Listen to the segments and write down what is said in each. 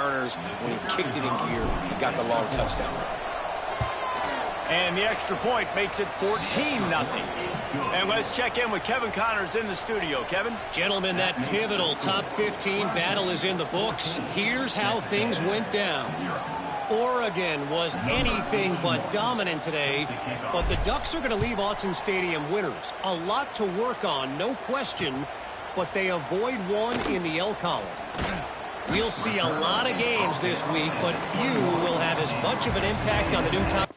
returners when he kicked it in gear and got the long touchdown run. And the extra point makes it 14-0. And let's check in with Kevin Connors in the studio. Kevin? Gentlemen, that pivotal top 15 battle is in the books. Here's how things went down. Oregon was anything but dominant today, but the Ducks are going to leave Autzen Stadium winners. A lot to work on, no question, but they avoid one in the L column. We'll see a lot of games this week, but few will have as much of an impact on the new top.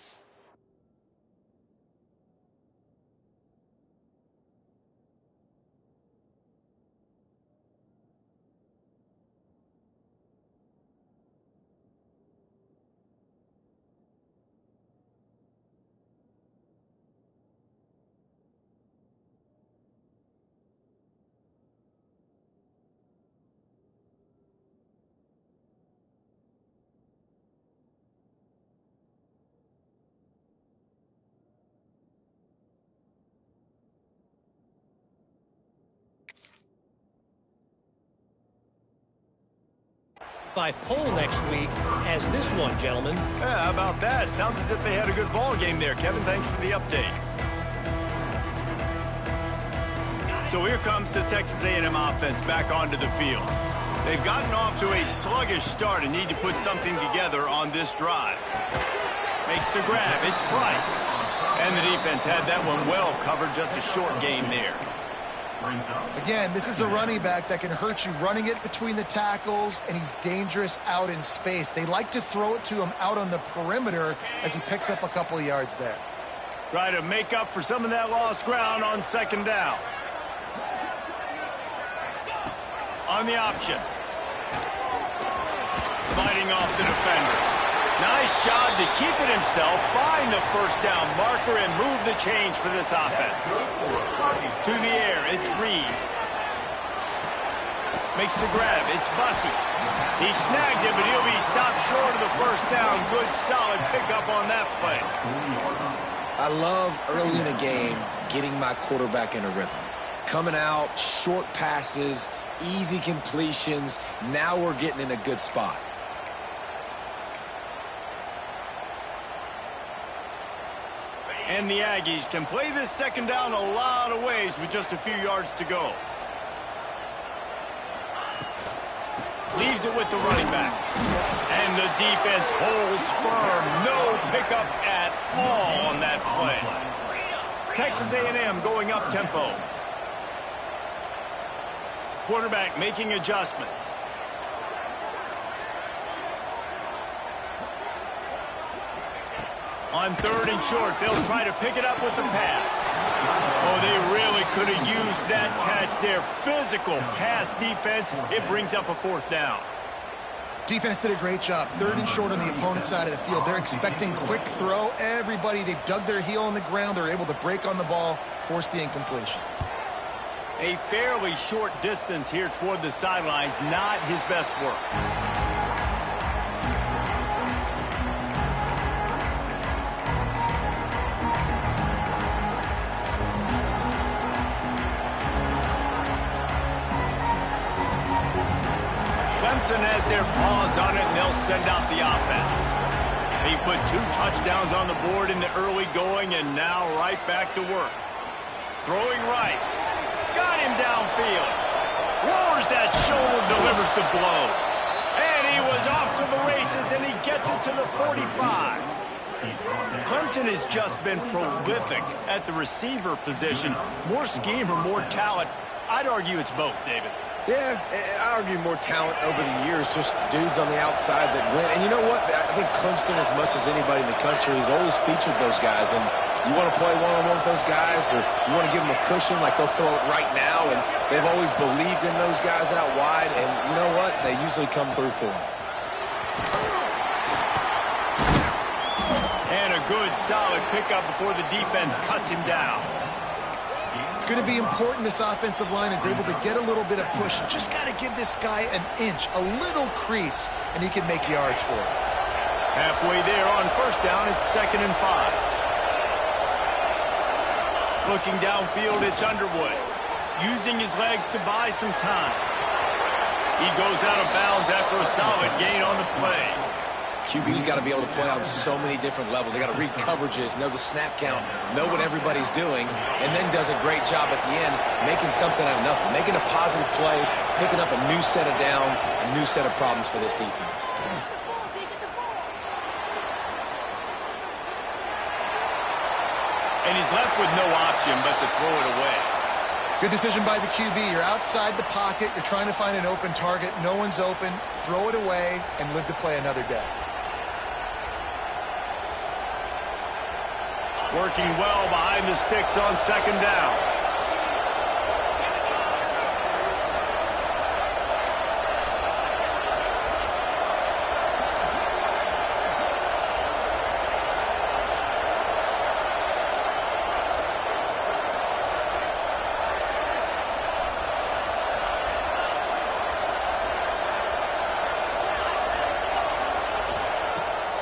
5 poll next week as this one, gentlemen. Yeah, how about that? Sounds as if they had a good ball game there, Kevin. Thanks for the update. So here comes the Texas A&M offense back onto the field. They've gotten off to a sluggish start and need to put something together on this drive. Makes the grab. It's Price. And the defense had that one well covered. Just a short gain there. Again, this is a running back that can hurt you running it between the tackles, and he's dangerous out in space. They like to throw it to him out on the perimeter as he picks up a couple of yards there. Try to make up for some of that lost ground on second down. On the option. Fighting off the defender. Nice job to keep it himself, find the first down marker, and move the change for this offense. To the air, it's Reed. Makes the grab, it's Bussey. He snagged it, but he'll be stopped short of the first down. Good, solid pickup on that play. I love early in a game getting my quarterback in a rhythm. Coming out, short passes, easy completions. Now we're getting in a good spot. And the Aggies can play this second down a lot of ways with just a few yards to go. Leaves it with the running back. And the defense holds firm. No pickup at all on that play. Texas A&M going up tempo. Quarterback making adjustments. On third and short, they'll try to pick it up with the pass. Oh, they really could have used that catch there. Physical pass defense. It brings up a fourth down. Defense did a great job. Third and short on the opponent's side of the field. They're expecting quick throw. Everybody, they've dug their heel on the ground. They're able to break on the ball, force the incompletion. A fairly short distance here toward the sidelines. Not his best work. Clemson has their paws on it, and they'll send out the offense. He put 2 touchdowns on the board in the early going, and now right back to work. Throwing right. Got him downfield. Lowers that shoulder, delivers the blow. And he was off to the races, and he gets it to the 45. Clemson has just been prolific at the receiver position. More scheme or more talent? I'd argue it's both, David. Yeah, I argue more talent over the years, just dudes on the outside that win. And you know what? I think Clemson, as much as anybody in the country, has always featured those guys. And you want to play one-on-one with those guys, or you want to give them a cushion, like they'll throw it right now. And they've always believed in those guys out wide. And you know what? They usually come through for them. And a good, solid pickup before the defense cuts him down. It's going to be important this offensive line is able to get a little bit of push. You just got to give this guy an inch, a little crease, and he can make yards for it. Halfway there on first down, it's 2nd and 5. Looking downfield, it's Underwood. Using his legs to buy some time. He goes out of bounds after a solid gain on the play. QB's got to be able to play on so many different levels. They got to read coverages, know the snap count, know what everybody's doing, and then does a great job at the end making something out of nothing, making a positive play, picking up a new set of downs, a new set of problems for this defense. And he's left with no option but to throw it away. Good decision by the QB. You're outside the pocket. You're trying to find an open target. No one's open. Throw it away and live to play another day. Working well behind the sticks on second down.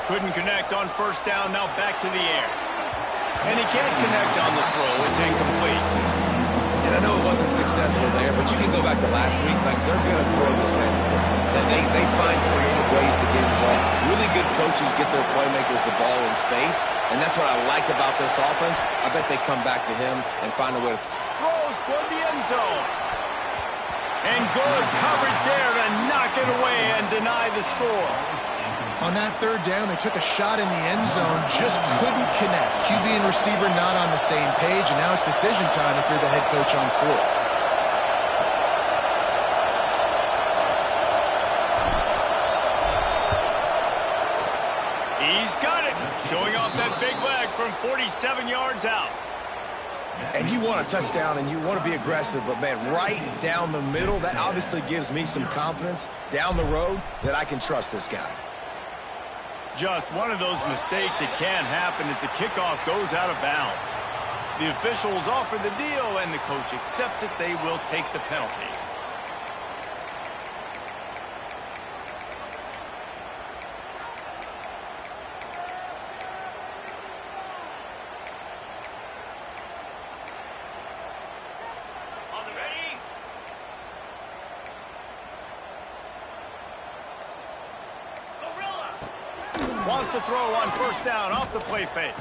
Couldn't connect on first down, now back to the air. And he can't connect on the throw. It's incomplete. And I know it wasn't successful there, but you can go back to last week. Like, they're going to throw this man the football. They find creative ways to get him the ball. Really good coaches get their playmakers the ball in space, and that's what I like about this offense. I bet they come back to him and find a way to Throws toward the end zone. And good coverage there to knock it away and deny the score. On that third down, they took a shot in the end zone, just couldn't connect. QB and receiver not on the same page, and now it's decision time if you're the head coach on fourth. He's got it. Showing off that big leg from 47 yards out. And you want a touchdown and you want to be aggressive, but, man, right down the middle, that obviously gives me some confidence down the road that I can trust this guy. Just one of those mistakes that can happen as the kickoff goes out of bounds. The officials offer the deal, and the coach accepts it. They will take the penalty. Wants to throw on first down off the play fake.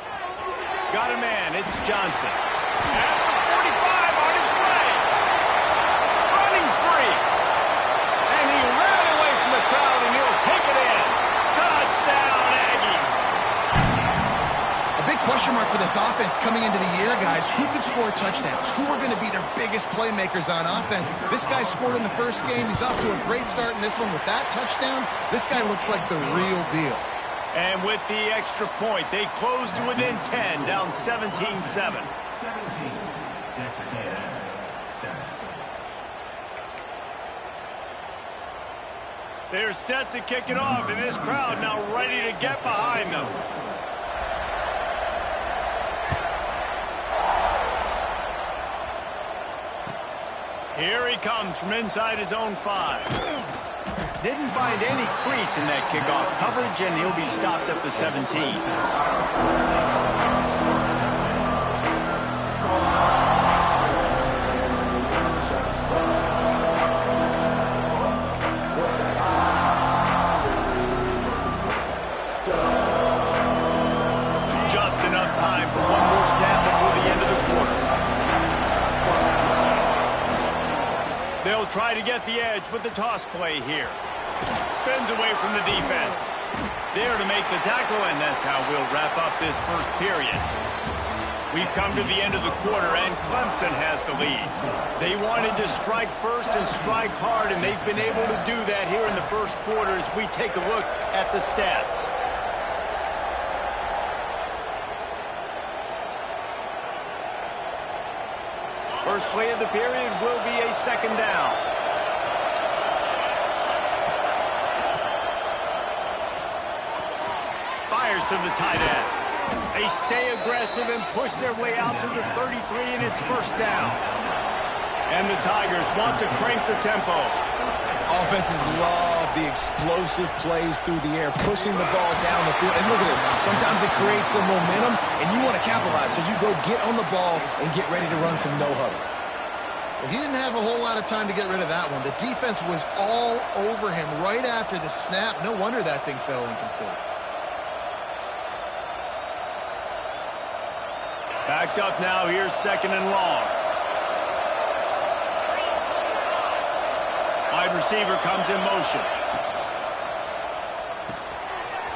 Got a man. It's Johnson. At the 45 on his way. Running free. And he ran away from the crowd, and he'll take it in. Touchdown, Aggies. A big question mark for this offense coming into the year, guys. Who could score touchdowns? Who are going to be their biggest playmakers on offense? This guy scored in the first game. He's off to a great start in this one with that touchdown. This guy looks like the real deal. And with the extra point, they close to within 10, down 17-7. They're set to kick it off, and this crowd now ready to get behind them. Here he comes from inside his own 5. Didn't find any crease in that kickoff coverage, and he'll be stopped at the 17. Just enough time for one more snap before the end of the quarter. They'll try to get the edge with the toss play here. Spins away from the defense. There to make the tackle, and that's how we'll wrap up this first period. We've come to the end of the quarter, and Clemson has the lead. They wanted to strike first and strike hard, and they've been able to do that here in the first quarter as we take a look at the stats. First play of the period will be a second down. Fires to the tight end. They stay aggressive and push their way out to the 33, and it's first down. And the Tigers want to crank the tempo. Offenses love the explosive plays through the air, pushing the ball down the field. And look at this. Sometimes it creates some momentum, and you want to capitalize. So you go get on the ball and get ready to run some no-huddle. Well, he didn't have a whole lot of time to get rid of that one. The defense was all over him right after the snap. No wonder that thing fell incomplete. Backed up now. Here's 2nd and long. Wide receiver comes in motion.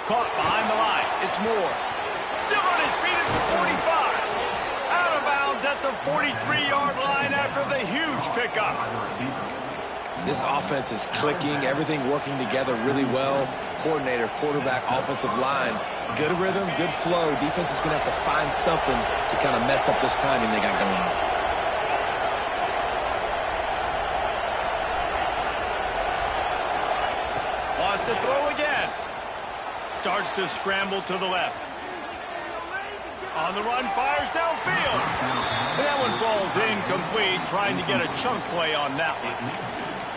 Caught behind the line. It's Moore. Still on his feet at the 45. Out of bounds at the 43-yard line after the huge pickup. This offense is clicking. Everything working together really well. Coordinator, quarterback, offensive line. Good rhythm, good flow. Defense is going to have to find something to kind of mess up this timing they got going on. Lost to throw again. Starts to scramble to the left. On the run, fires downfield. That one falls incomplete, trying to get a chunk play on that one.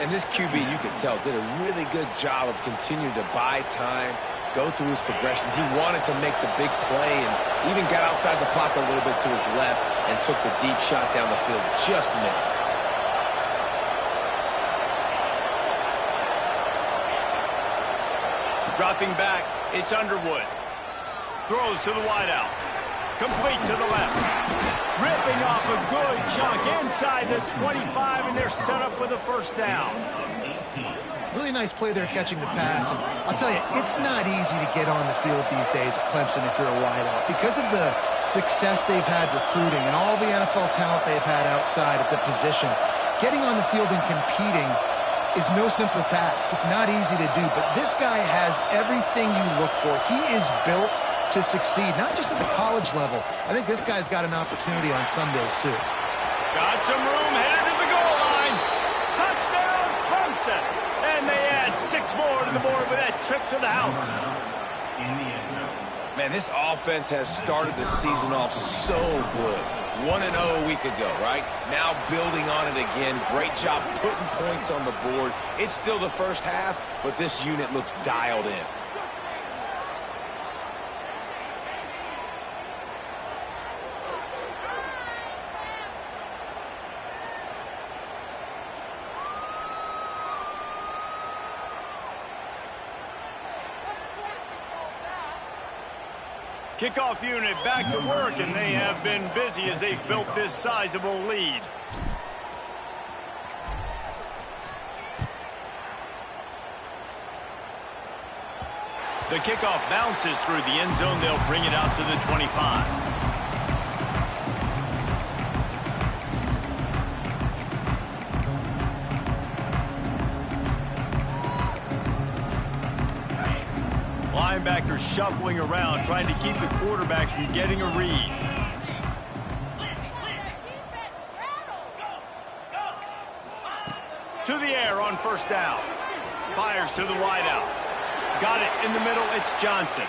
And this QB, you can tell, did a really good job of continuing to buy time, go through his progressions. He wanted to make the big play and even got outside the pocket a little bit to his left and took the deep shot down the field. Just missed. Dropping back, it's Underwood. Throws to the wideout. Complete to the left. Ripping off a good chunk inside the 25, and they're set up with a 1st down. Really nice play there catching the pass. And I'll tell you, it's not easy to get on the field these days at Clemson if you're a wideout. Because of the success they've had recruiting and all the NFL talent they've had outside at the position, getting on the field and competing is no simple task. It's not easy to do, but this guy has everything you look for. He is built to succeed, not just at the college level. I think this guy's got an opportunity on Sundays, too. Got some room, headed to the goal line. Touchdown, Clemson. And they add 6 more to the board with that trip to the house. Man, this offense has started the season off so good. 1-0 a week ago, right? Now building on it again. Great job putting points on the board. It's still the first half, but this unit looks dialed in. Kickoff unit back to work, and they have been busy as they've built this sizable lead. The kickoff bounces through the end zone. They'll bring it out to the 25. Linebackers shuffling around, trying to keep the quarterback from getting a read. To the air on 1st down. Fires to the wideout. Got it in the middle. It's Johnson.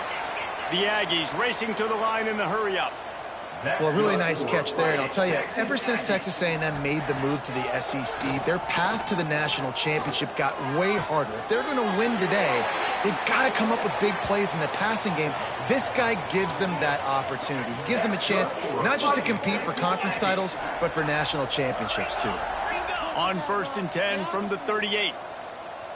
The Aggies racing to the line in the hurry-up. Well, really nice catch there, and I'll tell you, ever since Texas A&M made the move to the SEC, their path to the national championship got way harder. If they're going to win today, they've got to come up with big plays in the passing game. This guy gives them that opportunity. He gives them a chance not just to compete for conference titles, but for national championships, too. On 1st and 10 from the 38.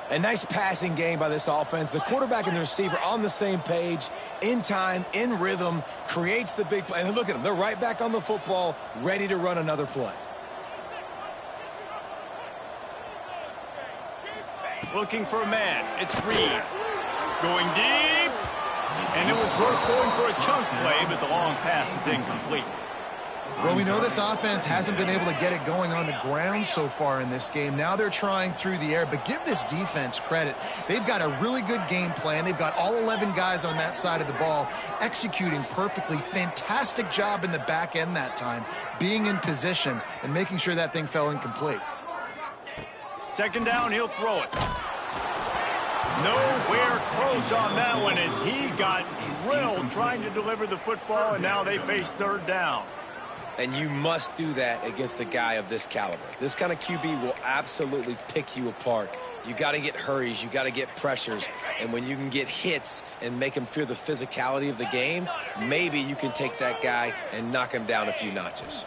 A nice passing game by this offense. The quarterback and the receiver on the same page, in time, in rhythm, creates the big play. And look at them. They're right back on the football, ready to run another play. Looking for a man. It's Reed. Going deep. And it was worth going for a chunk play, but the long pass is incomplete. Well, we know this offense hasn't been able to get it going on the ground so far in this game. Now they're trying through the air, but give this defense credit. They've got a really good game plan. They've got all 11 guys on that side of the ball executing perfectly. Fantastic job in the back end that time, being in position and making sure that thing fell incomplete. 2nd down, he'll throw it. Nowhere close on that one as he got drilled trying to deliver the football, and now they face 3rd down. And you must do that against a guy of this caliber. This kind of QB will absolutely pick you apart. You got to get hurries. You got to get pressures. And when you can get hits and make him feel the physicality of the game, maybe you can take that guy and knock him down a few notches.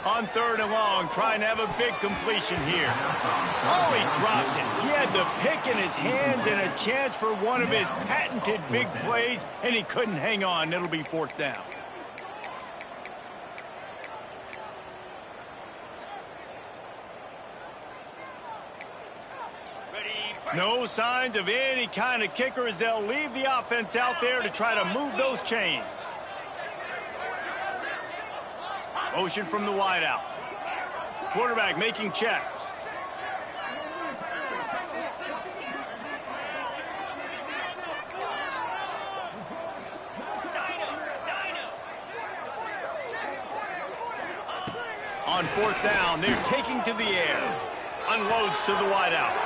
On 3rd and long, trying to have a big completion here. Oh, he dropped it. He had the pick in his hands and a chance for one of his patented big plays, and he couldn't hang on. It'll be 4th down. No signs of any kind of kicker as they'll leave the offense out there to try to move those chains. Motion from the wideout. Quarterback making checks. On 4th down, they're taking to the air. Unloads to the wideout.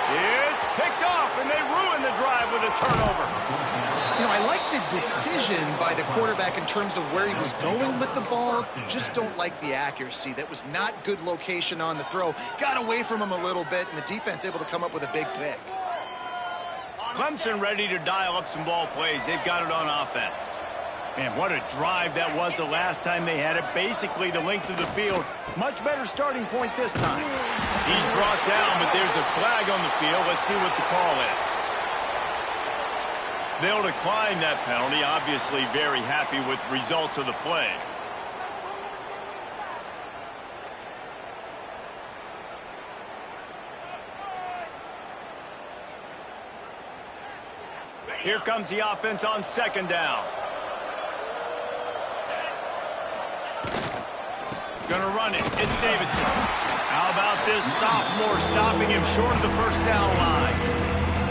It's picked off, and they ruin the drive with a turnover. You know, I like the decision by the quarterback in terms of where he was going with the ball. Just don't like the accuracy. That was not good location on the throw. Got away from him a little bit, and the defense able to come up with a big pick. Clemson ready to dial up some ball plays. They've got it on offense. Man, what a drive that was the last time they had it. Basically the length of the field. Much better starting point this time. He's brought down, but there's a flag on the field. Let's see what the call is. They'll decline that penalty. Obviously very happy with the results of the play. Here comes the offense on 2nd down. Gonna run it. It's Davidson. How about this sophomore stopping him short of the 1st down line?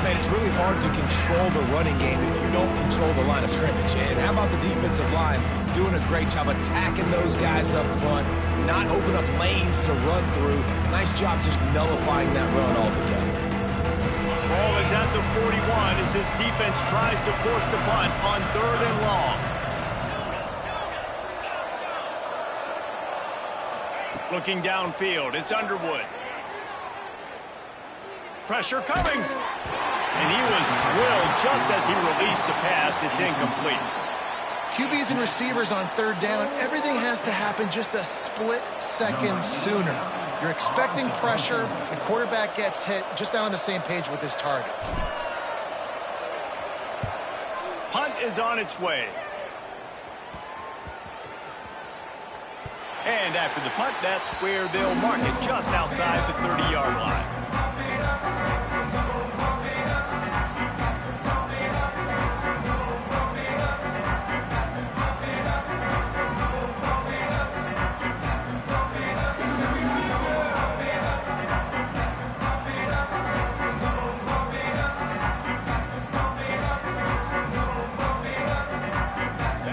Man, it's really hard to control the running game if you don't control the line of scrimmage. And how about the defensive line doing a great job attacking those guys up front, not open up lanes to run through. Nice job just nullifying that run altogether. Ball is at the 41 as this defense tries to force the punt on 3rd and long. Looking downfield, it's Underwood. Pressure coming. And he was drilled just as he released the pass. It's incomplete. QBs and receivers on 3rd down, everything has to happen just a split second sooner. You're expecting pressure, the quarterback gets hit, just not on the same page with his target. Punt is on its way. And after the punt, that's where they'll mark it just outside the 30-yard line.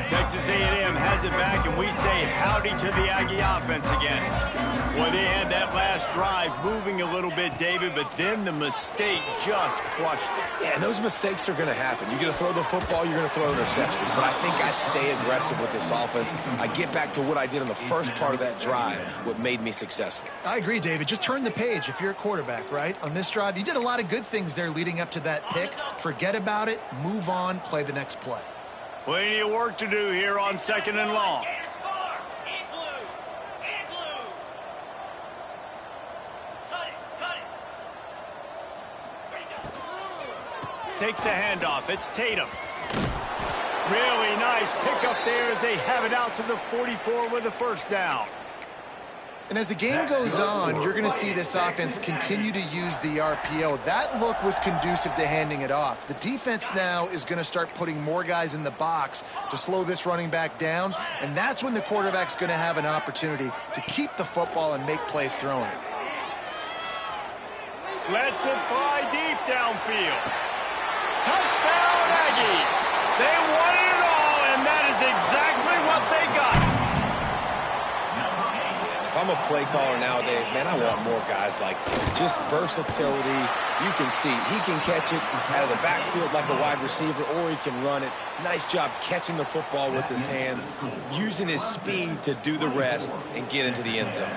Texas A&M has it back, and we say howdy to the Aggie offense again. Well, they had that last drive moving a little bit, David, but then the mistake just crushed it. Yeah, and those mistakes are going to happen. You're going to throw the football, you're going to throw interceptions. But I think I stay aggressive with this offense. I get back to what I did in the first part of that drive, what made me successful. I agree, David. Just turn the page if you're a quarterback, right? On this drive, you did a lot of good things there leading up to that pick. Forget about it, move on, play the next play. Plenty of work to do here on 2nd and long. Takes the handoff. It's Tatum. Really nice pickup there as they have it out to the 44 with a 1st down. And as the game goes on, you're going to see this offense continue to use the RPO. That look was conducive to handing it off. The defense now is going to start putting more guys in the box to slow this running back down, and that's when the quarterback's going to have an opportunity to keep the football and make plays throwing it. Lets it fly deep downfield. Touchdown, Aggies. They wanted it all, and that is exactly what they got. If I'm a play caller nowadays, man, I want more guys like this. Just versatility. You can see he can catch it out of the backfield like a wide receiver, or he can run it. Nice job catching the football with his hands, using his speed to do the rest and get into the end zone.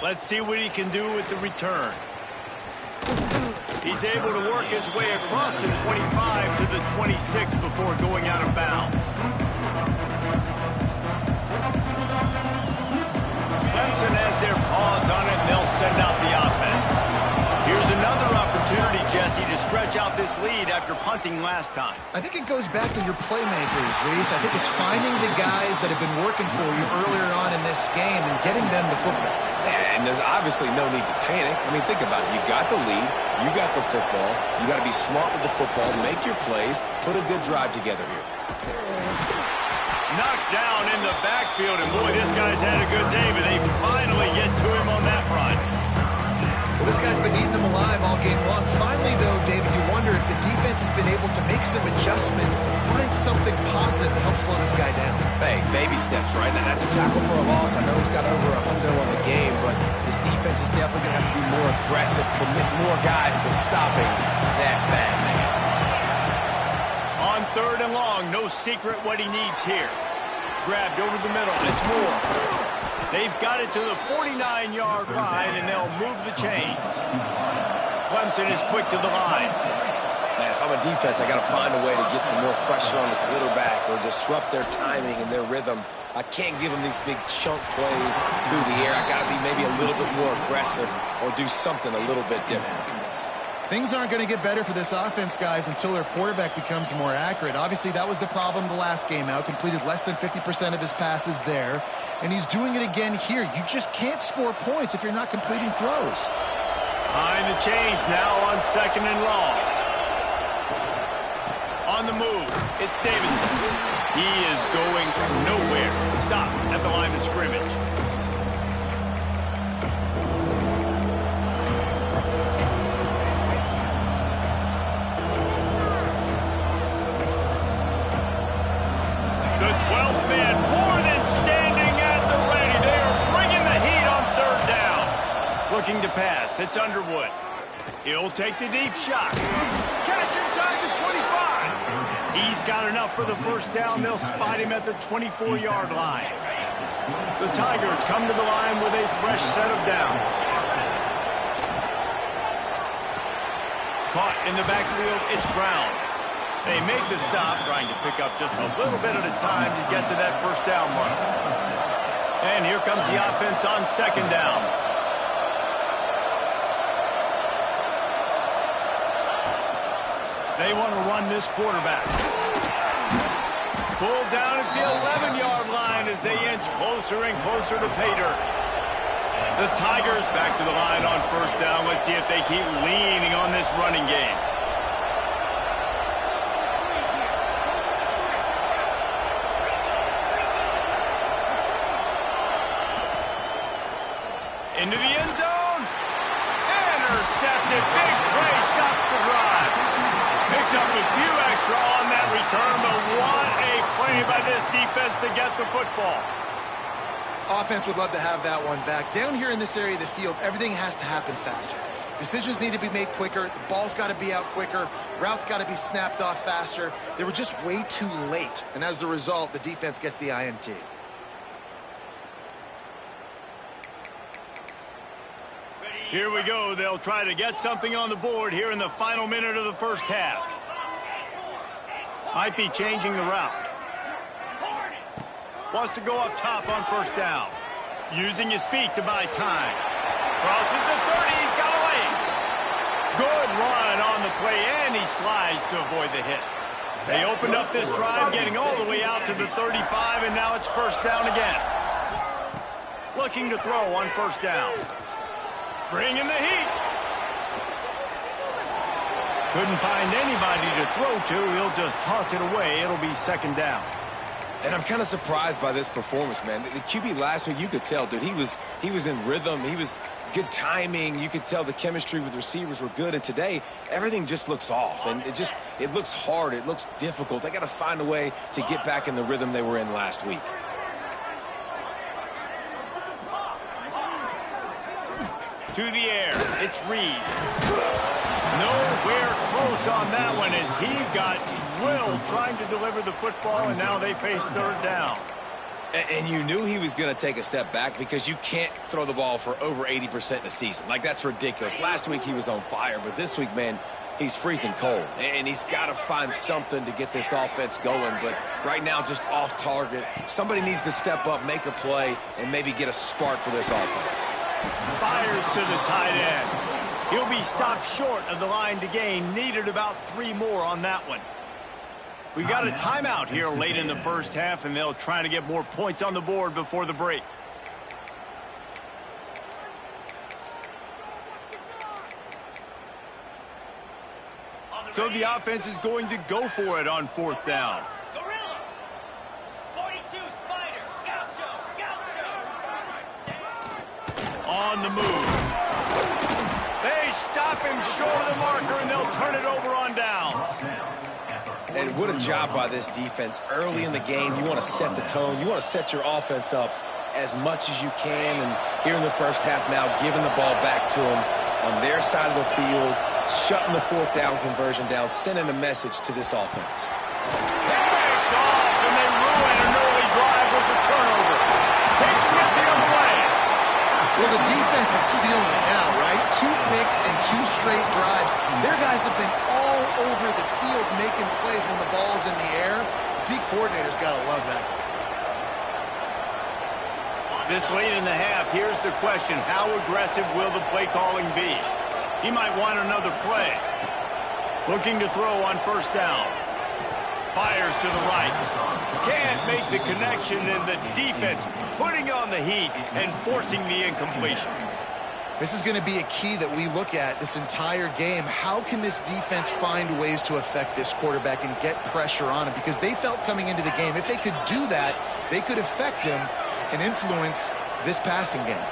Let's see what he can do with the return. He's able to work his way across the 25 to the 26 before going out of bounds. Clemson has their paws on it, and they'll send out the offense. Here's another opportunity, Jesse, to stretch out this lead after punting last time. I think it goes back to your playmakers, Reese. I think it's finding the guys that have been working for you earlier on in this game and getting them the football. Yeah, and there's obviously no need to panic. I mean, think about it. You got the lead. You got the football. You got to be smart with the football, make your plays, put a good drive together here. Knocked down in the backfield, and boy, this guy's had a good day, but they finally get to him on that run. Well, this guy's been eating them alive all game long. Finally, though, David, you wonder if the defense has been able to make some adjustments, find something positive to help slow this guy down. Hey, baby steps, right? Now, that's a tackle for a loss. I know he's got over a hundo on the game, but his defense is definitely going to have to be more aggressive, commit more guys to stopping that bad man. On 3rd and long, no secret what he needs here. Grabbed over the middle. It's Moore. They've got it to the 49-yard line, and they'll move the chains. Clemson is quick to the line. Man, if I'm a defense, I got to find a way to get some more pressure on the quarterback or disrupt their timing and their rhythm. I can't give them these big chunk plays through the air. I got to be maybe a little bit more aggressive or do something a little bit different. Things aren't going to get better for this offense, guys, until their quarterback becomes more accurate. Obviously, that was the problem the last game out. Completed less than 50% of his passes there, and he's doing it again here. You just can't score points if you're not completing throws. Behind the chains now on 2nd and long. On the move, it's Davidson. He is going nowhere. Stop at the line of scrimmage. The 12th man more than standing at the ready. They are bringing the heat on 3rd down. Looking to pass. It's Underwood. He'll take the deep shot. Catch inside the 25. He's got enough for the 1st down. They'll spot him at the 24-yard line. The Tigers come to the line with a fresh set of downs. Caught in the backfield. It's Brown. They make the stop, trying to pick up just a little bit at a time to get to that 1st down mark. And here comes the offense on 2nd down. They want to run this quarterback. Pulled down at the 11-yard line as they inch closer and closer to pay dirt. The Tigers back to the line on 1st down. Let's see if they keep leaning on this running game. Into the end zone. Intercepted. Big play. Stops the drive. Picked up a few extra on that return, but what a play by this defense to get the football. Offense would love to have that one back. Down here in this area of the field, everything has to happen faster. Decisions need to be made quicker. The ball's got to be out quicker. Routes got to be snapped off faster. They were just way too late. And as the result, the defense gets the INT. Here we go. They'll try to get something on the board here in the final minute of the 1st half. Might be changing the route. Wants to go up top on 1st down. Using his feet to buy time. Crosses the 30. He's got a lane. Good run on the play, and he slides to avoid the hit. They opened up this drive, getting all the way out to the 35, and now it's 1st down again. Looking to throw on 1st down. Bringing the heat. Couldn't find anybody to throw to. He'll just toss it away. It'll be 2nd down. And I'm kind of surprised by this performance, man. The QB last week, you could tell, dude, he was in rhythm. He was good timing. You could tell the chemistry with receivers were good. And today, everything just looks off. And it looks hard. It looks difficult. They got to find a way to get back in the rhythm they were in last week. To the air. It's Reed. Nowhere close on that one as he got drilled trying to deliver the football, and now they face 3rd down. And you knew he was going to take a step back because you can't throw the ball for over 80% in a season. Like, that's ridiculous. Last week he was on fire, but this week, man, he's freezing cold. And he's got to find something to get this offense going. But right now, just off target. Somebody needs to step up, make a play, and maybe get a spark for this offense. Fires to the tight end. He'll be stopped short of the line to gain. Needed about 3 more on that one. We got a timeout here late in the first half, and they'll try to get more points on the board before the break. So the offense is going to go for it on 4th down. Gorilla. 42 Spider. Gaucho. On the move. They stop him short of the marker, and they'll turn it over on downs. And what a job by this defense. Early in the game, you want to set the tone. You want to set your offense up as much as you can. And here in the first half now, giving the ball back to them on their side of the field, shutting the 4th down conversion down, sending a message to this offense. Picked off, and they ruin an early drive with the turnover. Taking it the other way. Well, the defense is feeling it now, right? 2 picks and 2 straight drives. Their guys have been all over the field making plays when the ball's in the air. D coordinator's got to love that. This late in the half, here's the question. How aggressive will the play calling be? He might want another play. Looking to throw on 1st down. Fires to the right. Can't make the connection, and the defense putting on the heat and forcing the incompletion. This is going to be a key that we look at this entire game. How can this defense find ways to affect this quarterback and get pressure on him? Because they felt coming into the game, if they could do that, they could affect him and influence this passing game.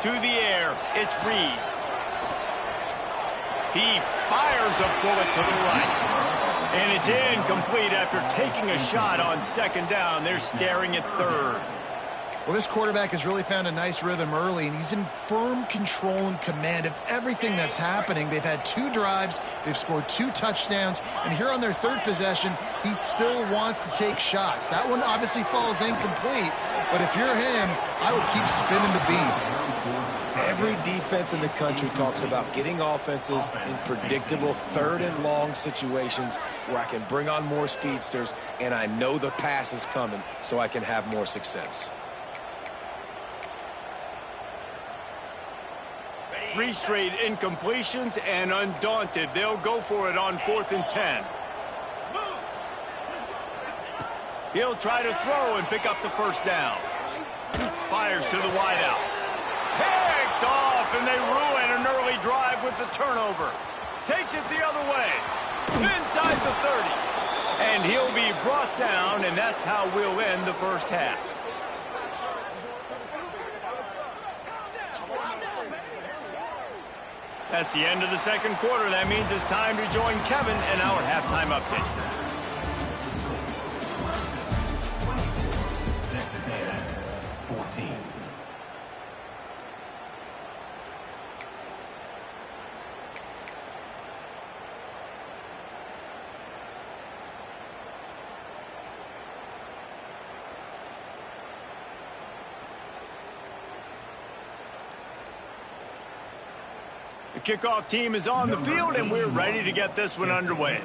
To the air, it's Reed. He fires a bullet to the right. And it's incomplete after taking a shot on 2nd down. They're staring at 3rd. Well, this quarterback has really found a nice rhythm early, and he's in firm control and command of everything that's happening. They've had 2 drives, they've scored 2 touchdowns, and here on their 3rd possession, he still wants to take shots. That one obviously falls incomplete, but if you're him, I would keep spinning the beam. Every defense in the country talks about getting offenses in predictable 3rd and long situations where I can bring on more speedsters and I know the pass is coming so I can have more success. 3 straight incompletions, and undaunted, they'll go for it on 4th and 10. He'll try to throw and pick up the 1st down. Fires to the wideout. Picked off, and they ruin an early drive with the turnover. Takes it the other way. Inside the 30. And he'll be brought down, and that's how we'll end the first half. That's the end of the 2nd quarter. That means it's time to join Kevin in our halftime update. The kickoff team is on the field, and we're ready to get this one underway.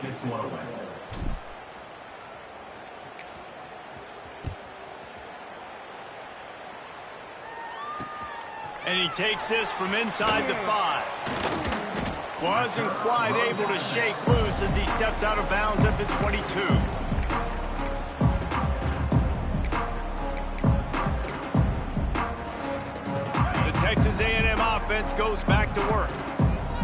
And he takes this from inside the 5. Wasn't quite able to shake loose as he steps out of bounds at the 22. The Texas A&M offense goes back to work.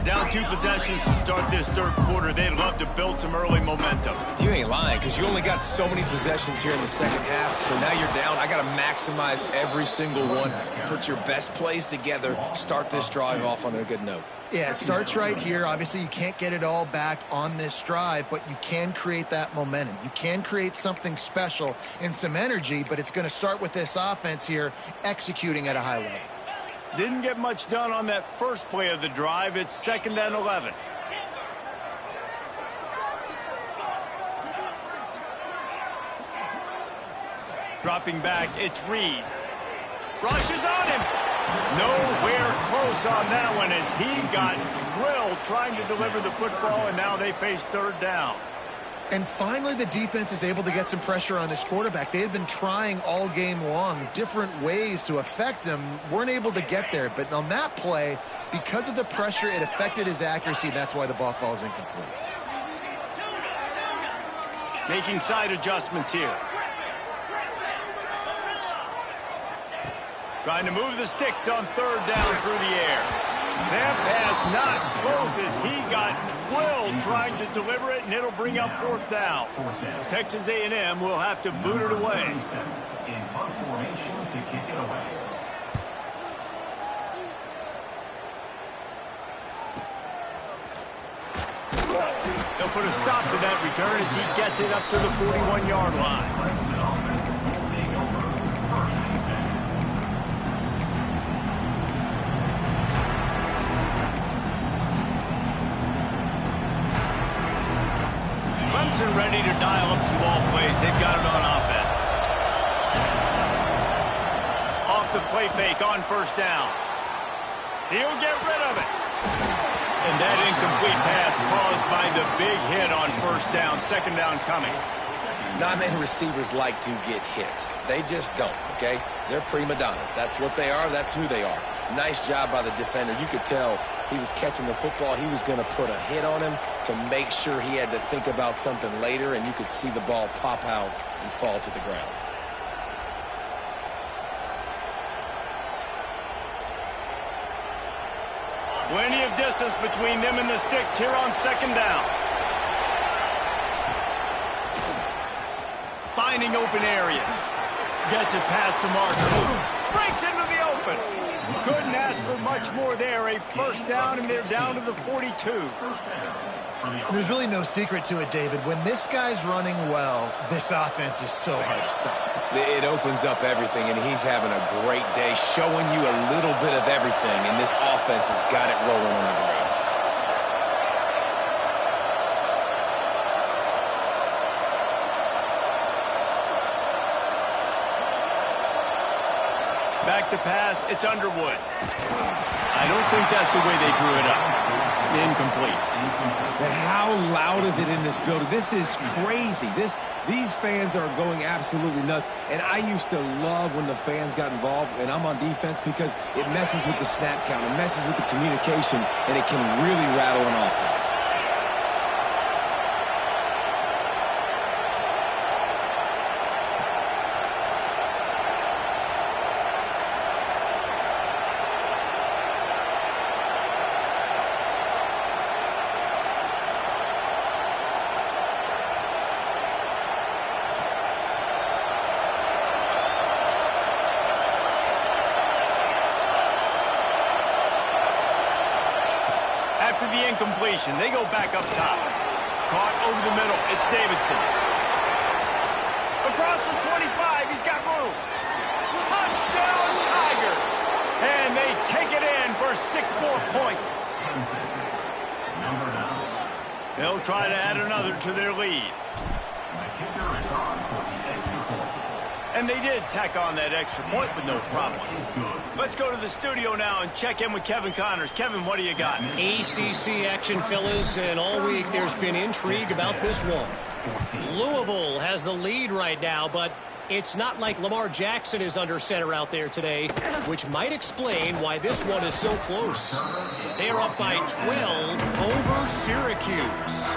Down 2 possessions to start this 3rd quarter. They'd love to build some early momentum. You ain't lying, because you only got so many possessions here in the 2nd half, so now you're down. I got to maximize every single one. Put your best plays together. Start this drive off on a good note. Yeah, it starts right here. Obviously, you can't get it all back on this drive, but you can create that momentum. You can create something special and some energy, but it's going to start with this offense here executing at a high level. Didn't get much done on that first play of the drive. It's 2nd and 11. Dropping back, it's Reed. Rushes on him. Nowhere close on that one as he got drilled trying to deliver the football, and now they face third down. And finally, the defense is able to get some pressure on this quarterback. They had been trying all game long different ways to affect him, weren't able to get there. But on that play, because of the pressure, it affected his accuracy. That's why the ball falls incomplete. Making side adjustments here. Trying to move the sticks on third down through the air. That pass not close as he got drilled trying to deliver it, and it'll bring up fourth down. Texas A&M will have to boot it away. They'll put a stop to that return as he gets it up to the 41-yard line. Clemson ready to dial up some ball plays. They've got it on offense. Off the play fake on first down. He'll get rid of it. And that incomplete pass caused by the big hit on first down. Second down coming. Non-man receivers like to get hit. They just don't, okay? They're prima donnas. That's what they are. That's who they are. Nice job by the defender. You could tell he was catching the football. He was going to put a hit on him to make sure he had to think about something later, and you could see the ball pop out and fall to the ground. Plenty of distance between them and the sticks here on second down. Finding open areas. Gets it past the marker. Breaks into the open. Couldn't ask for much more there. A first down, and they're down to the 42. There's really no secret to it, David. When this guy's running well, this offense is so hard to stop. It opens up everything, and he's having a great day, showing you a little bit of everything, and this offense has got it rolling on the ground. Back to pass, it's Underwood. I don't think that's the way they drew it up. Incomplete. But how loud is it in this building? This is crazy. These fans are going absolutely nuts. And I used to love when the fans got involved, and I'm on defense, because it messes with the snap count, it messes with the communication, and it can really rattle an offense. After the incompletion, they go back up top. Caught over the middle. It's Davidson. Across the 25, he's got room. Touchdown, Tigers! And they take it in for 6 more points. They'll try to add another to their lead. And they did tack on that extra point with no problem. Let's go to the studio now and check in with Kevin Connors. Kevin, what do you got? ACC action, fellas, and all week there's been intrigue about this one. Louisville has the lead right now, but it's not like Lamar Jackson is under center out there today, which might explain why this one is so close. They are up by 12 over Syracuse.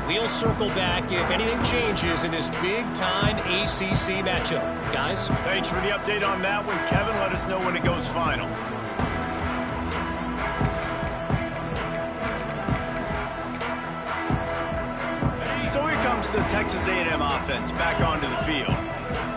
We'll circle back if anything changes in this big-time ACC matchup. Guys? Thanks for the update on that one, Kevin. Let us know when it goes final. So here comes the Texas A&M offense back onto the field.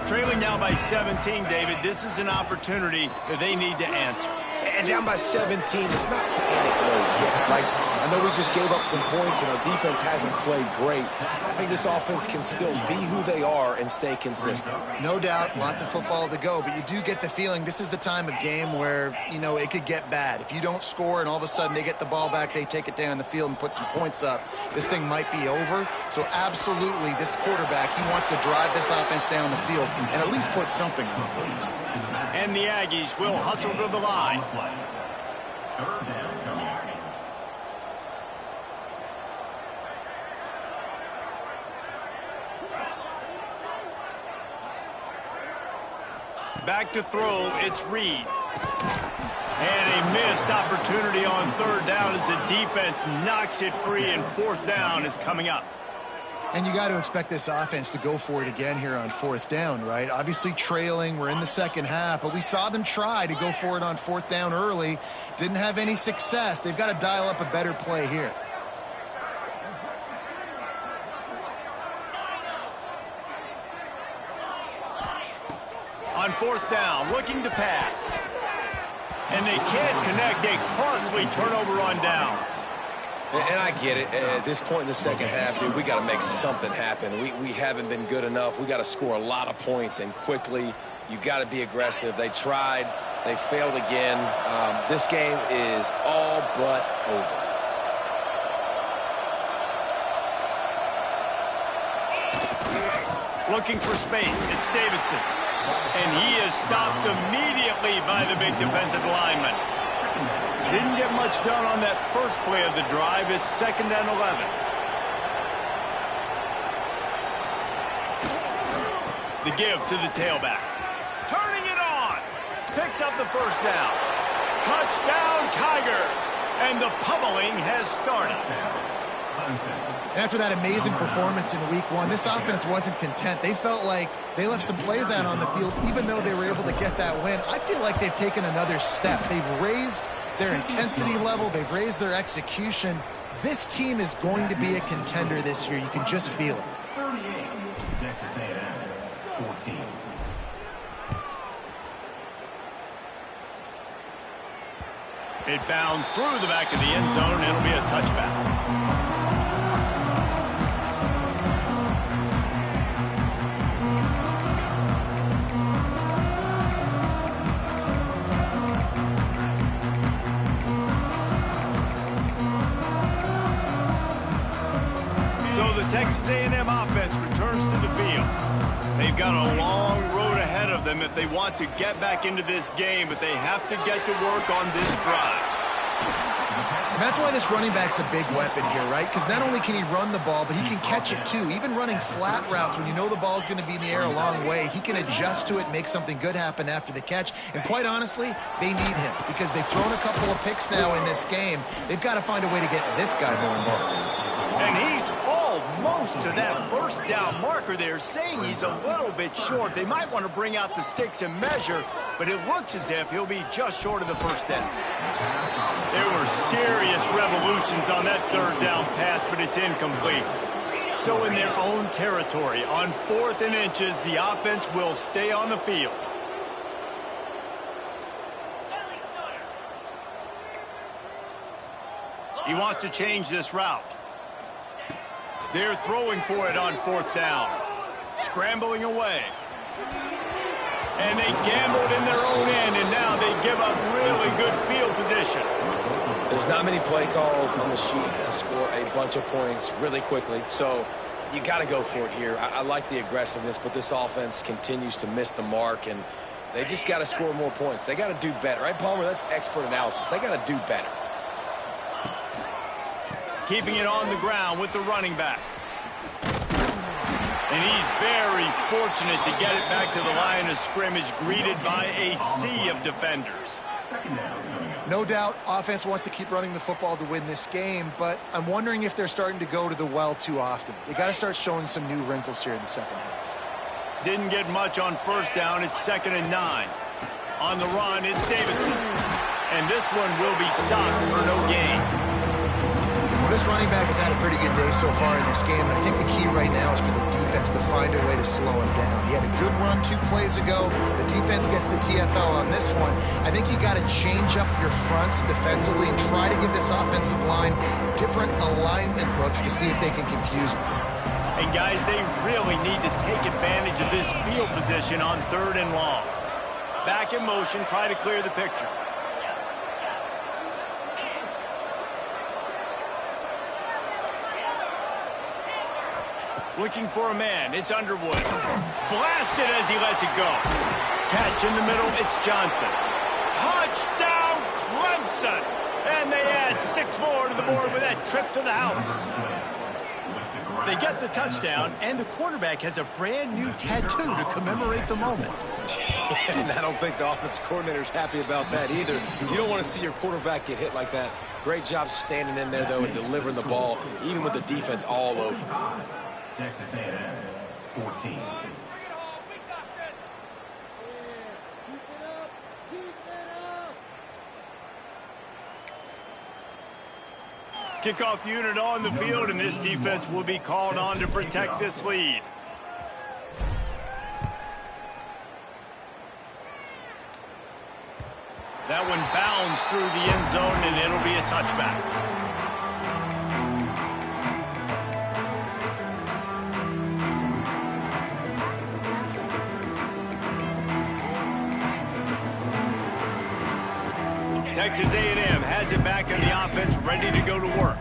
Trailing now by 17, David. This is an opportunity that they need to answer. And down by 17, it's not panic mode yet. Like, I know we just gave up some points and our defense hasn't played great. I think this offense can still be who they are and stay consistent. No doubt, lots of football to go, but you do get the feeling this is the time of game where, you know, it could get bad. If you don't score and all of a sudden they get the ball back, they take it down the field and put some points up, this thing might be over. So absolutely, this quarterback, he wants to drive this offense down the field and at least put something on it. And the Aggies will hustle to the line. Back to throw, it's Reed. And a missed opportunity on third down as the defense knocks it free, and fourth down is coming up. And you got to expect this offense to go for it again here on fourth down, right? Obviously trailing, we're in the second half, but we saw them try to go for it on fourth down early. Didn't have any success. They've got to dial up a better play here. On fourth down, looking to pass. And they can't connect, a costly turnover on downs. And I get it. At this point in the second half, dude, we got to make something happen. We haven't been good enough. We got to score a lot of points and quickly. You got to be aggressive. They tried. They failed again. This game is all but over. Looking for space. It's Davidson. And he is stopped immediately by the big defensive lineman. Didn't get much done on that first play of the drive. It's 2nd and 11. The give to the tailback. Turning it on. Picks up the first down. Touchdown, Tigers. And the pummeling has started. After that amazing performance in week one, this offense wasn't content. They felt like they left some plays out on the field, even though they were able to get that win. I feel like they've taken another step. They've raised their intensity level. They've raised their execution. This team is going to be a contender this year. You can just feel it. 38, Texas A&M, 14. It bounds through the back of the end zone. It'll be a touchback. Texas A&M offense returns to the field. They've got a long road ahead of them if they want to get back into this game, but they have to get to work on this drive. And that's why this running back's a big weapon here, right? Because not only can he run the ball, but he can catch it too. Even running flat routes when you know the ball's going to be in the air a long way, he can adjust to it, make something good happen after the catch. And quite honestly, they need him because they've thrown a couple of picks now in this game. They've got to find a way to get this guy more involved. And he's almost to that first down marker there, saying he's a little bit short. They might want to bring out the sticks and measure, but it looks as if he'll be just short of the first down. There were serious revolutions on that third down pass, but it's incomplete. So in their own territory, on 4th and inches, the offense will stay on the field. He wants to change this route. They're throwing for it on 4th down. Scrambling away. And they gambled in their own end, and now they give up really good field position. There's not many play calls on the sheet to score a bunch of points really quickly, so you got to go for it here. I like the aggressiveness, but this offense continues to miss the mark, and they just got to score more points. They got to do better, right, Palmer? That's expert analysis. They got to do better. Keeping it on the ground with the running back. And he's very fortunate to get it back to the line of scrimmage, greeted by a sea of defenders. No doubt, offense wants to keep running the football to win this game, but I'm wondering if they're starting to go to the well too often. They got to start showing some new wrinkles here in the second half. Didn't get much on first down. It's 2nd and 9. On the run, it's Davidson. And this one will be stopped for no gain. This running back has had a pretty good day so far in this game, and I think the key right now is for the defense to find a way to slow him down. He had a good run 2 plays ago. The defense gets the TFL on this one. I think you got to change up your fronts defensively and try to give this offensive line different alignment looks to see if they can confuse him. And guys, they really need to take advantage of this field position on 3rd and long. Back in motion, try to clear the picture. Looking for a man, it's Underwood. Blasted as he lets it go. Catch in the middle, it's Johnson. Touchdown, Clemson! And they add 6 more to the board with that trip to the house. They get the touchdown, and the quarterback has a brand new tattoo to commemorate the moment. And I don't think the offense coordinator's happy about that either. You don't want to see your quarterback get hit like that. Great job standing in there, though, and delivering the ball, even with the defense all over. Texas A&M, 14. Kickoff unit on the field, and this defense will be called on to protect this lead. That one bounds through the end zone, and it'll be a touchback. Texas A&M has it back in the offense, ready to go to work.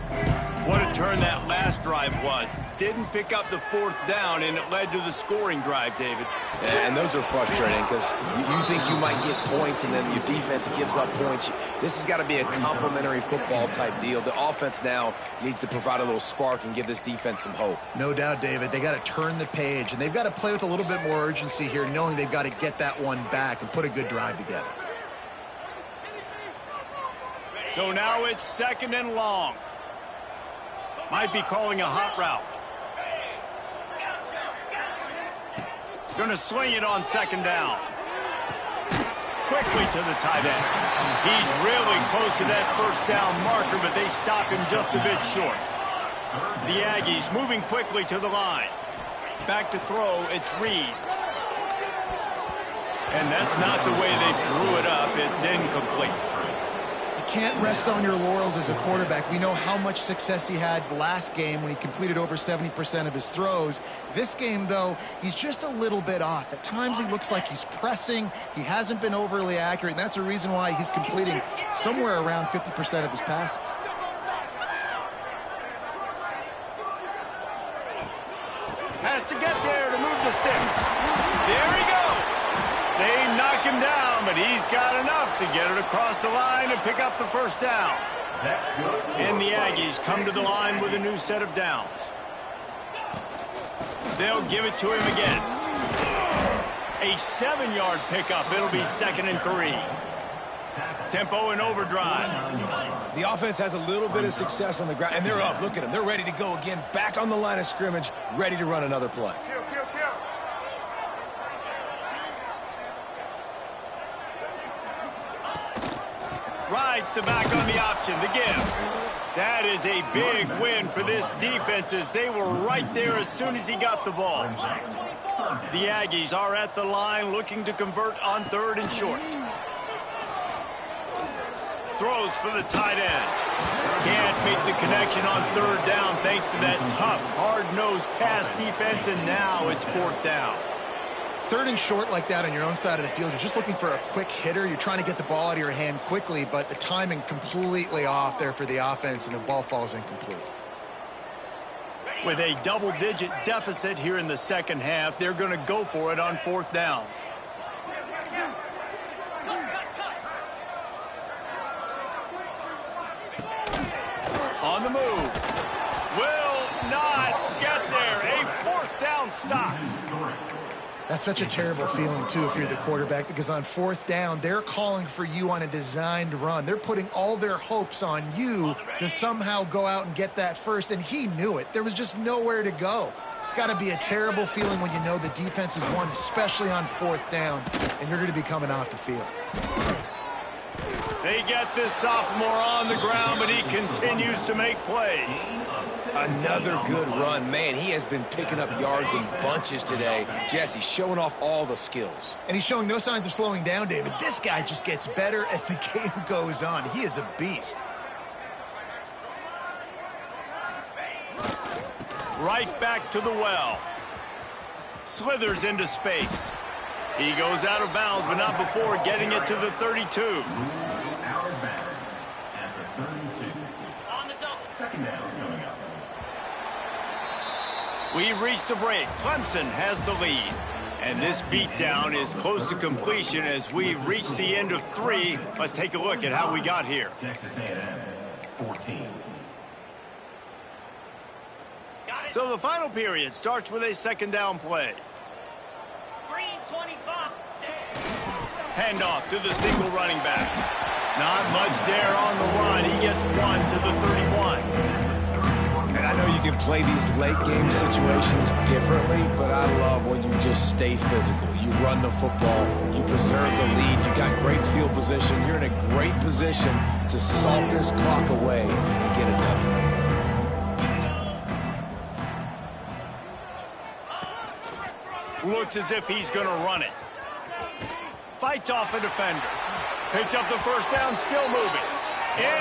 What a turn that last drive was. Didn't pick up the 4th down, and it led to the scoring drive, David. And those are frustrating because you think you might get points, and then your defense gives up points. This has got to be a complimentary football type deal. The offense now needs to provide a little spark and give this defense some hope. No doubt, David. They got to turn the page, and they've got to play with a little bit more urgency here, knowing they've got to get that one back and put a good drive together. So now it's 2nd and long. Might be calling a hot route. Gonna swing it on 2nd down. Quickly to the tight end. He's really close to that 1st down marker, but they stop him just a bit short. The Aggies moving quickly to the line. Back to throw, it's Reed. And that's not the way they drew it up. It's incomplete. Can't rest on your laurels as a quarterback. We know how much success he had last game when he completed over 70% of his throws. This game, though, he's just a little bit off. At times, he looks like he's pressing. He hasn't been overly accurate, and that's a reason why he's completing somewhere around 50% of his passes. Has to get there to move the sticks. There he goes. They knock him down, but he's got enough to get it across the line and pick up the 1st down. And the Aggies come to the line with a new set of downs. They'll give it to him again. A 7-yard pickup. It'll be 2nd and 3. Tempo and overdrive. The offense has a little bit of success on the ground, and they're up. Look at them. They're ready to go again, back on the line of scrimmage, ready to run another play. Rides to back on the option, the give. That is a big win for this defense as they were right there as soon as he got the ball. The Aggies are at the line looking to convert on 3rd and short. Throws for the tight end. Can't make the connection on 3rd down thanks to that tough, hard-nosed pass defense, and now it's 4th down. 3rd and short like that on your own side of the field, you're just looking for a quick hitter. You're trying to get the ball out of your hand quickly, but the timing completely off there for the offense, and the ball falls incomplete. With a double-digit deficit here in the 2nd half, they're going to go for it on 4th down. On the move. Will not get there. A 4th down stop. That's such a terrible feeling, too, if you're the quarterback, because on 4th down, they're calling for you on a designed run. They're putting all their hopes on you to somehow go out and get that first, and he knew it. There was just nowhere to go. It's got to be a terrible feeling when you know the defense is won, especially on 4th down, and you're going to be coming off the field. They get this sophomore on the ground, but he continues to make plays. Another good run. Man, he has been picking up yards in bunches today. Jesse showing off all the skills. And he's showing no signs of slowing down, David. This guy just gets better as the game goes on. He is a beast. Right back to the well. Slithers into space. He goes out of bounds, but not before getting it to the 32. Out of bounds at the 32. On the double. Second down coming up. We've reached the break. Clemson has the lead. And this beatdown is close to completion as we've reached the end of 3. Let's take a look at how we got here. Texas A&M, 14. Got it. So the final period starts with a second down play. Green 25. Handoff to the single running back. Not much there on the run. He gets 1 to the 31. And I know you can play these late game situations differently, but I love when you just stay physical. You run the football, you preserve the lead, you got great field position. You're in a great position to salt this clock away and get a W. Looks as if he's going to run it. Fights off a defender. Picks up the first down, still moving.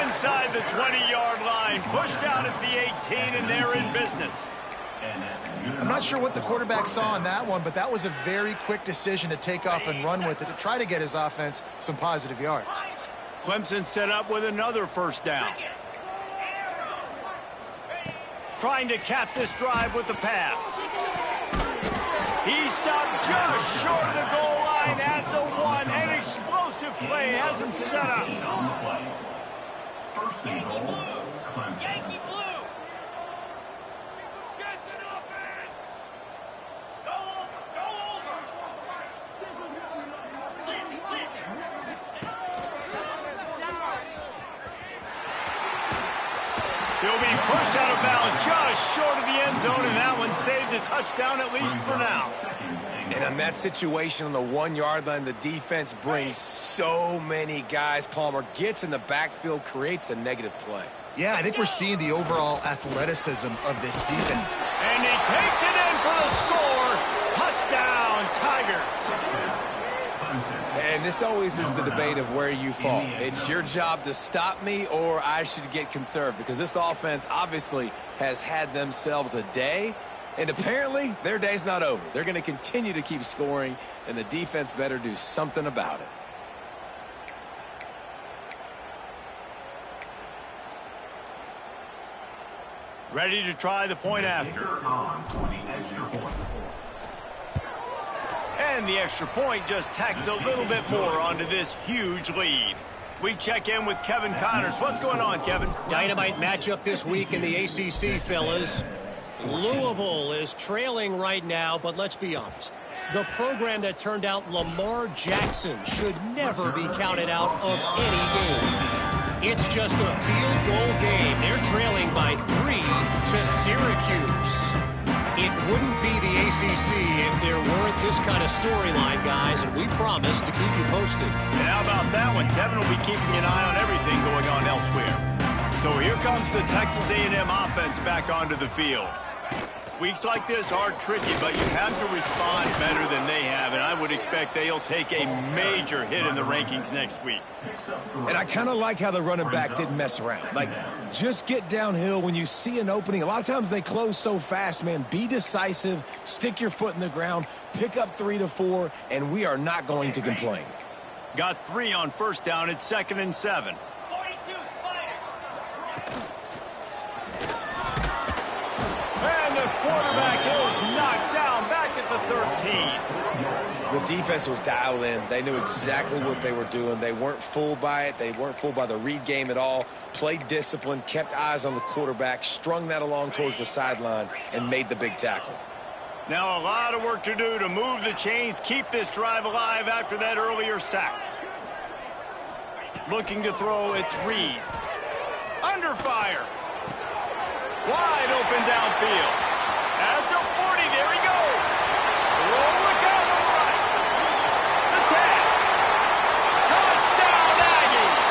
Inside the 20-yard line. Pushed out at the 18, and they're in business. I'm not sure what the quarterback saw on that one, but that was a very quick decision to take off and run with it to try to get his offense some positive yards. Clemson set up with another first down. Trying to cap this drive with the pass. He stopped just short of the goal line at the 1. An explosive play has him set up. On the play. First and goal, Clemson. Yankee blue. Yes, an offense. Go over. Go over. Lizzie, Lizzie. He'll be pushed out of bounds just short of the end zone, and that one saved a touchdown at least for now. And on that situation on the 1-yard line, the defense brings so many guys. Palmer gets in the backfield, creates the negative play. Yeah, I think we're seeing the overall athleticism of this defense. And he takes it in for the score. Touchdown, Tigers. And this always is the debate of where you fall. It's your job to stop me or I should get conserved, because this offense obviously has had themselves a day, and apparently their day's not over. They're going to continue to keep scoring, and the defense better do something about it. Ready to try the point after. On for the extra point. And the extra point just tacks a little bit more onto this huge lead. We check in with Kevin Connors. What's going on, Kevin? Dynamite matchup this week in the ACC, fellas. Louisville is trailing right now, but let's be honest. The program that turned out Lamar Jackson should never be counted out of any game. It's just a field goal game. They're trailing by 3 to Syracuse. It wouldn't be the ACC if there weren't this kind of storyline, guys, and we promise to keep you posted. And how about that one? Kevin will be keeping an eye on everything going on elsewhere. So here comes the Texas A&M offense back onto the field. Weeks like this are tricky, but you have to respond better than they have, and I would expect they'll take a major hit in the rankings next week. And I kind of like how the running back didn't mess around. Like, just get downhill when you see an opening. A lot of times they close so fast, man. Be decisive, stick your foot in the ground, pick up 3 to 4, and we are not going to complain. Got 3 on first down. It's 2nd and 7. 42, Spider. And the quarterback is knocked down back at the 13. The defense was dialed in. They knew exactly what they were doing. They weren't fooled by it. They weren't fooled by the read game at all. Played discipline, kept eyes on the quarterback, strung that along towards the sideline, and made the big tackle. Now a lot of work to do to move the chains, keep this drive alive after that earlier sack. Looking to throw, it's Reed. Under fire. Wide open downfield. At the 40, there he goes. Oh, look out on the right. The tag. Touchdown, Aggies.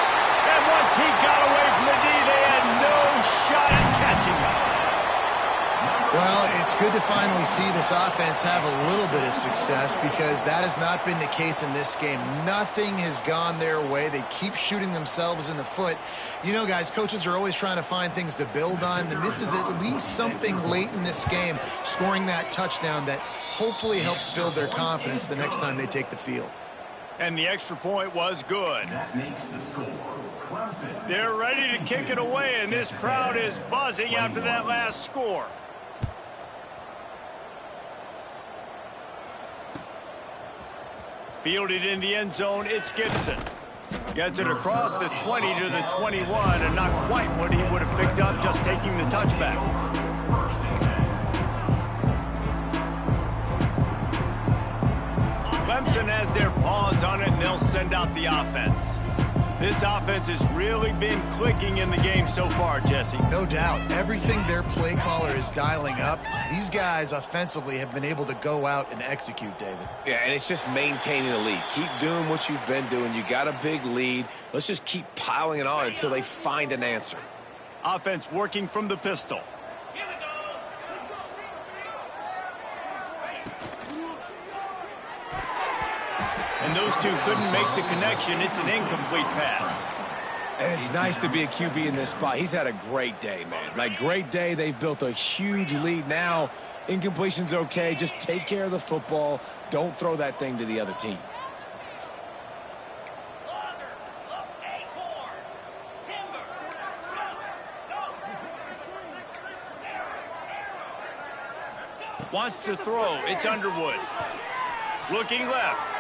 good to finally see this offense have a little bit of success because that has not been the case in this game. Nothing has gone their way. They keep shooting themselves in the foot. You know, guys, coaches are always trying to find things to build on, and this is at least something late in this game, scoring that touchdown that hopefully helps build their confidence the next time they take the field. And the extra point was good. They're ready to kick it away, and this crowd is buzzing after that last score. Fielded in the end zone, it's Gibson. Gets it across the 20 to the 21, and not quite what he would have picked up just taking the touchback. Clemson has their paws on it, and they'll send out the offense. This offense has really been clicking in the game so far, Jesse. No doubt. Everything their play caller is dialing up, these guys offensively have been able to go out and execute, David. Yeah, and it's just maintaining the lead. Keep doing what you've been doing. You got a big lead. Let's just keep piling it on until they find an answer. Offense working from the pistol. And those two couldn't make the connection. It's an incomplete pass. And it's nice to be a QB in this spot. He's had a great day, man. Like, great day. They've built a huge lead. Now, incompletion's okay. Just take care of the football. Don't throw that thing to the other team. Wants to throw. It's Underwood. Looking left.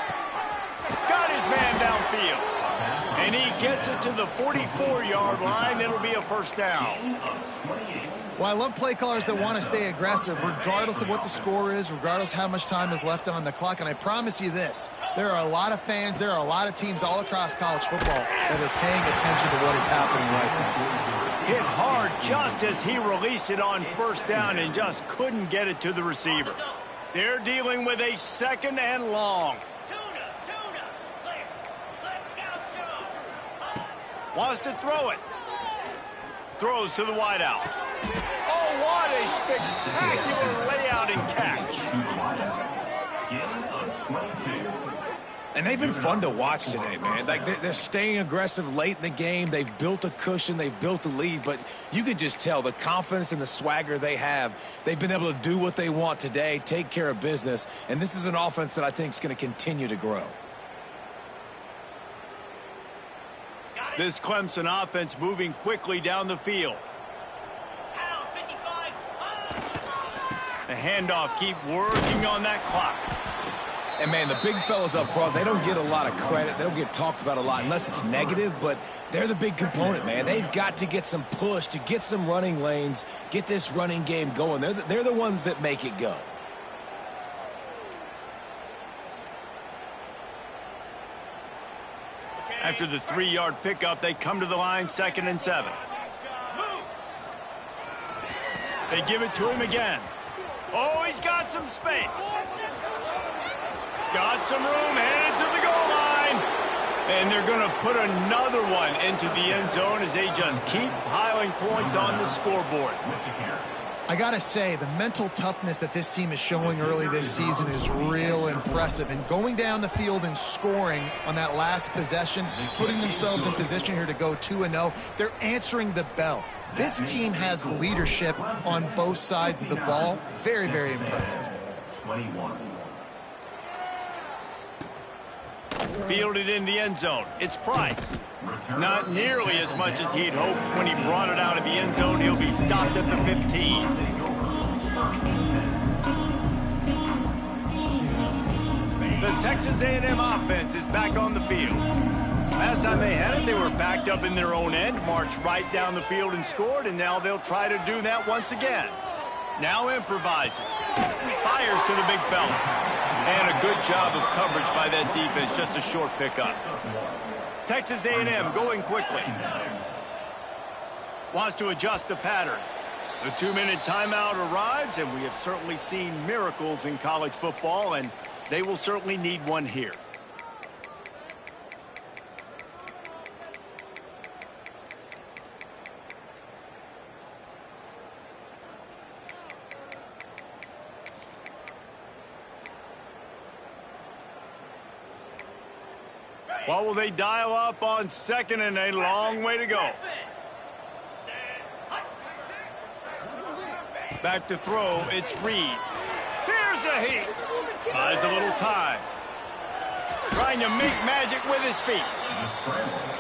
Got his man downfield. And he gets it to the 44-yard line. It'll be a first down. Well, I love play callers that want to stay aggressive regardless of what the score is, regardless how much time is left on the clock. And I promise you this, there are a lot of fans, there are a lot of teams all across college football that are paying attention to what is happening right now. Hit hard just as he released it on first down and just couldn't get it to the receiver. They're dealing with a second and long. Wants to throw it. Throws to the wideout. Oh, what a spectacular layout and catch. And they've been fun to watch today, man. Like, they're staying aggressive late in the game. They've built a cushion. They've built a lead. But you can just tell the confidence and the swagger they have. They've been able to do what they want today, take care of business. And this is an offense that I think is going to continue to grow. This Clemson offense moving quickly down the field. The handoff, keep working on that clock. And, man, the big fellas up front, they don't get a lot of credit. They don't get talked about a lot unless it's negative, but they're the big component, man. They've got to get some push to get some running lanes, get this running game going. They're the ones that make it go. After the 3-yard pickup, they come to the line, 2nd and 7. They give it to him again. Oh, he's got some space. Got some room, headed to the goal line. And they're going to put another one into the end zone as they just keep piling points on the scoreboard. I got to say, the mental toughness that this team is showing early this season is real impressive. And going down the field and scoring on that last possession, putting themselves in position here to go 2-0, they're answering the bell. This team has leadership on both sides of the ball. Very, very impressive. 21. Fielded in the end zone. It's Price. Not nearly as much as he'd hoped when he brought it out of the end zone. He'll be stopped at the 15. The Texas A&M offense is back on the field. Last time they had it, they were backed up in their own end, marched right down the field and scored, and now they'll try to do that once again. Now improvising. Fires to the big fella. And a good job of coverage by that defense, just a short pickup. Texas A&M going quickly. Wants to adjust the pattern. The 2-minute timeout arrives, and we have certainly seen miracles in college football, and they will certainly need one here. What will they dial up on second and a long way to go? Back to throw, it's Reed. Here's a heat. Buys a little time. Trying to make magic with his feet.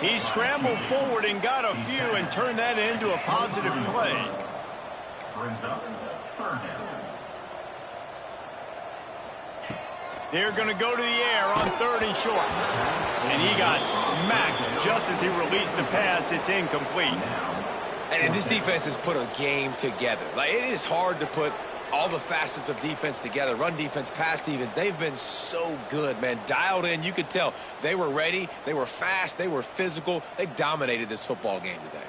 He scrambled forward and got a few and turned that into a positive play. Brings up third down. They're going to go to the air on third and short. And he got smacked just as he released the pass. It's incomplete. And this defense has put a game together. Like, it is hard to put all the facets of defense together. Run defense, pass defense. They've been so good, man. Dialed in. You could tell they were ready. They were fast. They were physical. They dominated this football game today.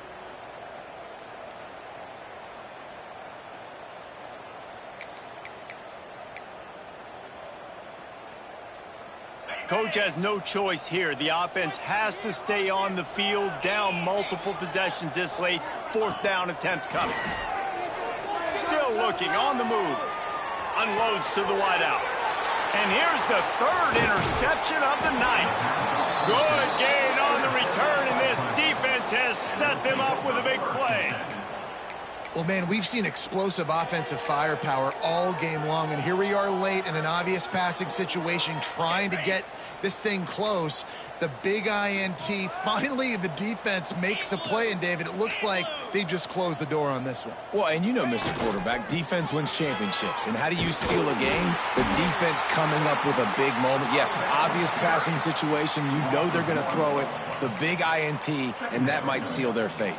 Coach has no choice here. The offense has to stay on the field, down multiple possessions this late. Fourth down attempt coming. Still looking, on the move. Unloads to the wideout. And here's the third interception of the night. Good gain on the return, and this defense has set them up with a big play. Well, man, we've seen explosive offensive firepower all game long, and here we are late in an obvious passing situation trying to get this thing close. The big INT, finally the defense makes a play, and David, it looks like they just closed the door on this one. Well, and you know, Mr. Quarterback, defense wins championships. And how do you seal a game? The defense coming up with a big moment. Yes, obvious passing situation. You know they're going to throw it. The big INT, and that might seal their fate.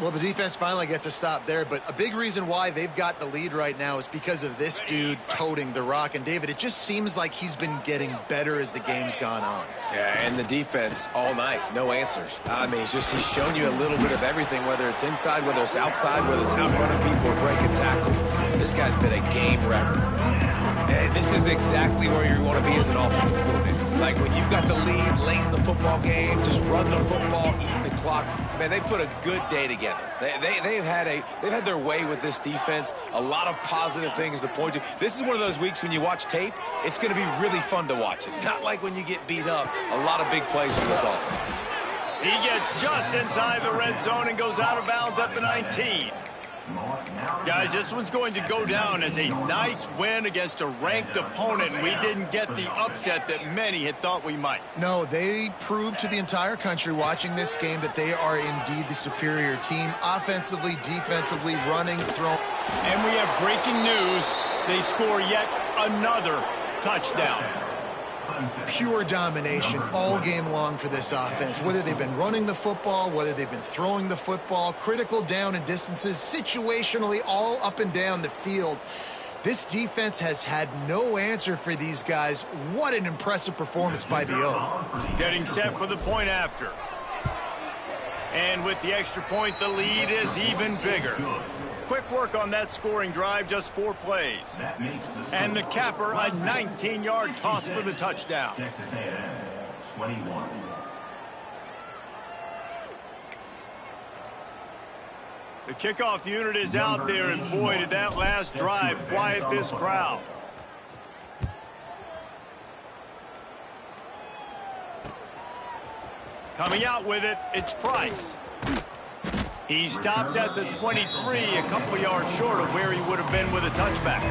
Well, the defense finally gets a stop there, but a big reason why they've got the lead right now is because of this dude toting the rock. And, David, it just seems like he's been getting better as the game's gone on. Yeah, and the defense all night, no answers. I mean, he's shown you a little bit of everything, whether it's inside, whether it's outside, whether it's outrunning people or breaking tackles. This guy's been a game record. And this is exactly where you want to be as an offensive coordinator. Like when you've got the lead late in the football game, just run the football, eat the clock. Man, they put a good day together. They've had their way with this defense. A lot of positive things to point to. This is one of those weeks when you watch tape, it's going to be really fun to watch it. Not like when you get beat up. A lot of big plays from this offense. He gets just inside the red zone and goes out of bounds at the 19. Guys, this one's going to go down as a nice win against a ranked opponent, and we didn't get the upset that many had thought we might. No, they proved to the entire country watching this game that they are indeed the superior team, offensively, defensively, running, throwing. And we have breaking news. They score yet another touchdown. Pure domination all game long for this offense. Whether they've been running the football, whether they've been throwing the football, critical down and distances, situationally all up and down the field. This defense has had no answer for these guys. What an impressive performance by the O. Getting set for the point after. And with the extra point, the lead is even bigger. Quick work on that scoring drive, just 4 plays. And the capper, a 19-yard toss for the touchdown. Texas A&M, 21. The kickoff unit is out there, and boy, did that last drive quiet this crowd. Coming out with it, it's Price. He stopped at the 23, a couple of yards short of where he would have been with a touchback.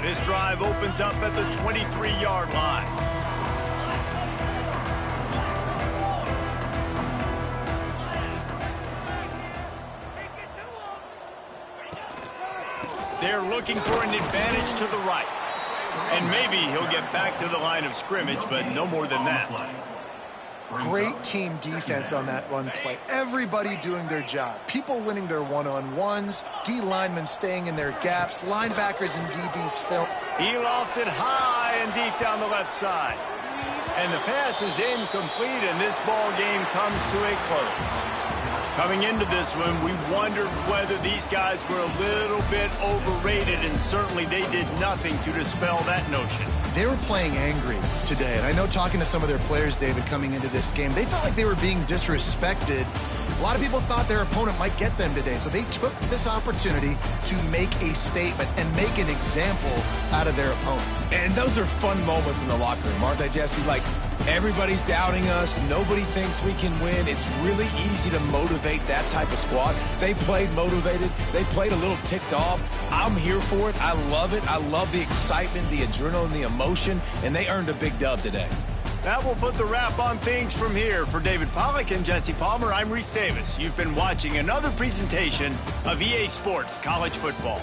This drive opens up at the 23-yard line. They're looking for an advantage to the right. And maybe he'll get back to the line of scrimmage, but no more than that. Great team defense on that run play. Everybody doing their job. People winning their one-on-ones, D linemen staying in their gaps, linebackers and DBs film. He lofts it high and deep down the left side. And the pass is incomplete, and this ball game comes to a close. Coming into this one, we wondered whether these guys were a little bit overrated, and certainly they did nothing to dispel that notion. They were playing angry today, and I know talking to some of their players, David, coming into this game, they felt like they were being disrespected A lot of people thought their opponent might get them today, so they took this opportunity to make a statement and make an example out of their opponent. And those are fun moments in the locker room, aren't they, Jesse? Like, everybody's doubting us. Nobody thinks we can win. It's really easy to motivate that type of squad. They played motivated. They played a little ticked off. I'm here for it. I love it. I love the excitement, the adrenaline, the emotion, and they earned a big dub today. That will put the wrap on things from here. For David Pollack and Jesse Palmer, I'm Reese Davis. You've been watching another presentation of EA Sports College Football.